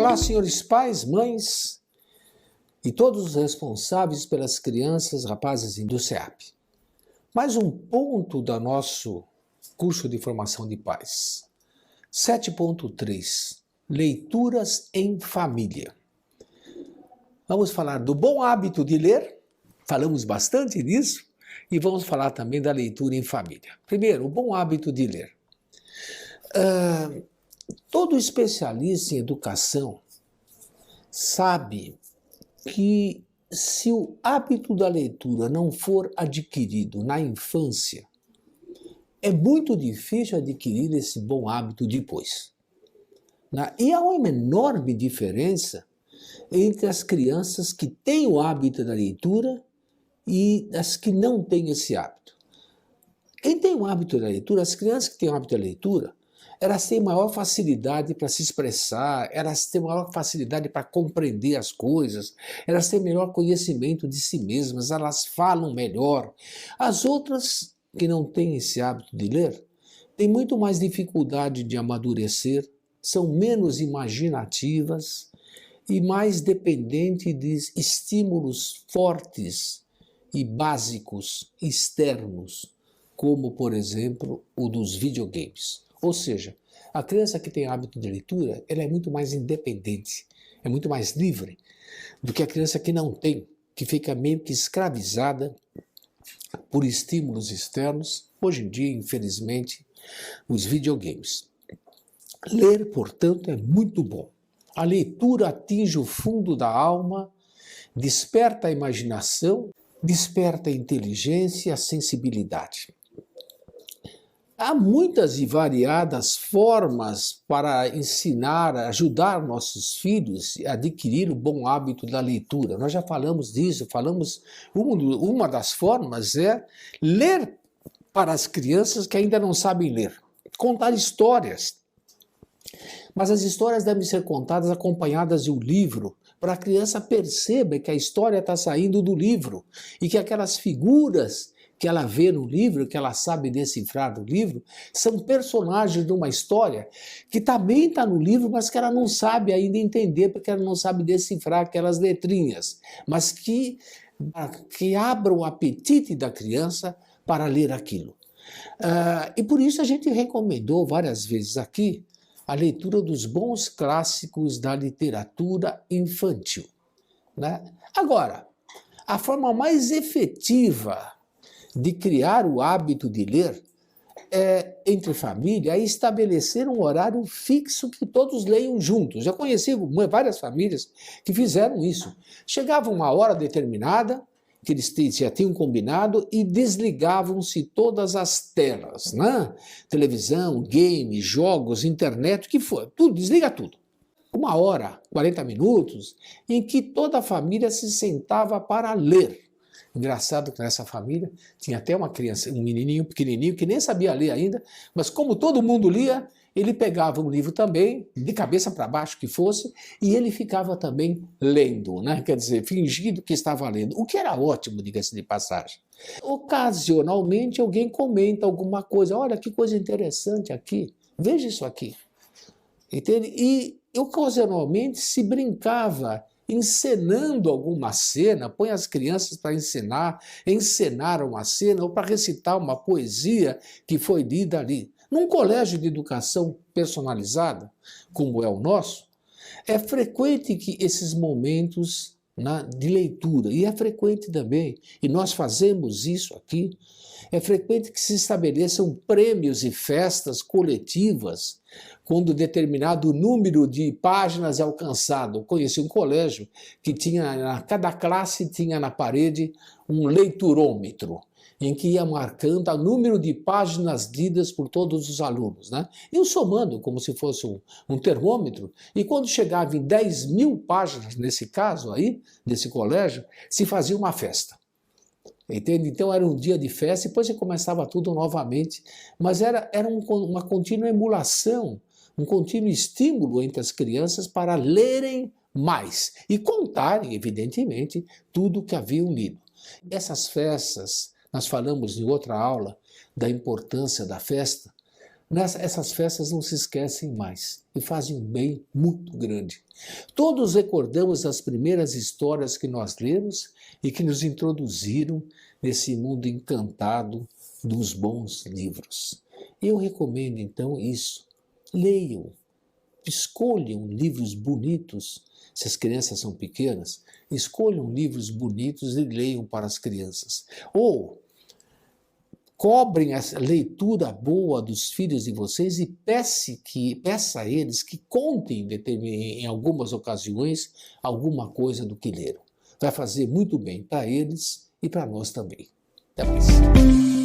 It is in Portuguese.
Olá, senhores pais, mães e todos os responsáveis pelas crianças, rapazes do SEAP. Mais um ponto do nosso curso de formação de pais. 7.3. Leituras em família. Vamos falar do bom hábito de ler, falamos bastante disso, e vamos falar também da leitura em família. Primeiro, o bom hábito de ler. Todo especialista em educação sabe que se o hábito da leitura não for adquirido na infância, é muito difícil adquirir esse bom hábito depois. E há uma enorme diferença entre as crianças que têm o hábito da leitura e as que não têm esse hábito. Quem tem o hábito da leitura, as crianças que têm o hábito da leitura, elas têm maior facilidade para se expressar, elas têm maior facilidade para compreender as coisas, elas têm melhor conhecimento de si mesmas, elas falam melhor. As outras que não têm esse hábito de ler, têm muito mais dificuldade de amadurecer, são menos imaginativas e mais dependentes de estímulos fortes e básicos externos, como, por exemplo, o dos videogames. Ou seja, a criança que tem hábito de leitura, ela é muito mais independente, é muito mais livre do que a criança que não tem, que fica meio que escravizada por estímulos externos, hoje em dia, infelizmente, os videogames. Ler, portanto, é muito bom. A leitura atinge o fundo da alma, desperta a imaginação, desperta a inteligência e a sensibilidade. Há muitas e variadas formas para ensinar, ajudar nossos filhos a adquirir o bom hábito da leitura. Nós já falamos disso, uma das formas é ler para as crianças que ainda não sabem ler, contar histórias. Mas as histórias devem ser contadas acompanhadas de um livro, para a criança perceber que a história está saindo do livro e que aquelas figuras que ela vê no livro, que ela sabe decifrar do livro, são personagens de uma história que também está no livro, mas que ela não sabe ainda entender, porque ela não sabe decifrar aquelas letrinhas, mas que abram o apetite da criança para ler aquilo. E por isso a gente recomendou várias vezes aqui a leitura dos bons clássicos da literatura infantil. Agora, a forma mais efetiva de criar o hábito de ler entre família é estabelecer um horário fixo que todos leiam juntos. Já conheci várias famílias que fizeram isso. Chegava uma hora determinada, que eles já tinham combinado, e desligavam-se todas as telas, televisão, games, jogos, internet, o que for, tudo, desliga tudo. 1 hora, 40 minutos, em que toda a família se sentava para ler. Engraçado que nessa família tinha até uma criança, um menininho pequenininho que nem sabia ler ainda, mas como todo mundo lia, ele pegava um livro também, de cabeça para baixo que fosse, e ele ficava também lendo, quer dizer, fingindo que estava lendo, o que era ótimo, diga-se de passagem. Ocasionalmente alguém comenta alguma coisa, olha que coisa interessante aqui, veja isso aqui. Entende? E ocasionalmente se brincava encenando alguma cena, põe as crianças para encenar uma cena ou para recitar uma poesia que foi lida ali. Num colégio de educação personalizada, como é o nosso, é frequente que esses momentos de leitura, e é frequente também, e nós fazemos isso aqui, é frequente que se estabeleçam prêmios e festas coletivas quando determinado número de páginas é alcançado. Eu conheci um colégio que cada classe tinha na parede um leiturômetro, em que ia marcando o número de páginas lidas por todos os alunos, E somando, como se fosse um termômetro, e quando chegava em 10.000 páginas, nesse caso aí, desse colégio, se fazia uma festa. Entende? Então era um dia de festa, e depois começava tudo novamente, mas era uma contínua emulação, um contínuo estímulo entre as crianças para lerem mais e contarem, evidentemente, tudo o que haviam lido. Essas festas, nós falamos em outra aula da importância da festa, Essas festas não se esquecem mais e fazem um bem muito grande. Todos recordamos as primeiras histórias que nós lemos e que nos introduziram nesse mundo encantado dos bons livros. Eu recomendo então isso. Leiam, escolham livros bonitos. Se as crianças são pequenas, escolham livros bonitos e leiam para as crianças. Ou cobrem a leitura boa dos filhos de vocês e peça a eles que contem em algumas ocasiões alguma coisa do que leram. Vai fazer muito bem para eles e para nós também. Até mais.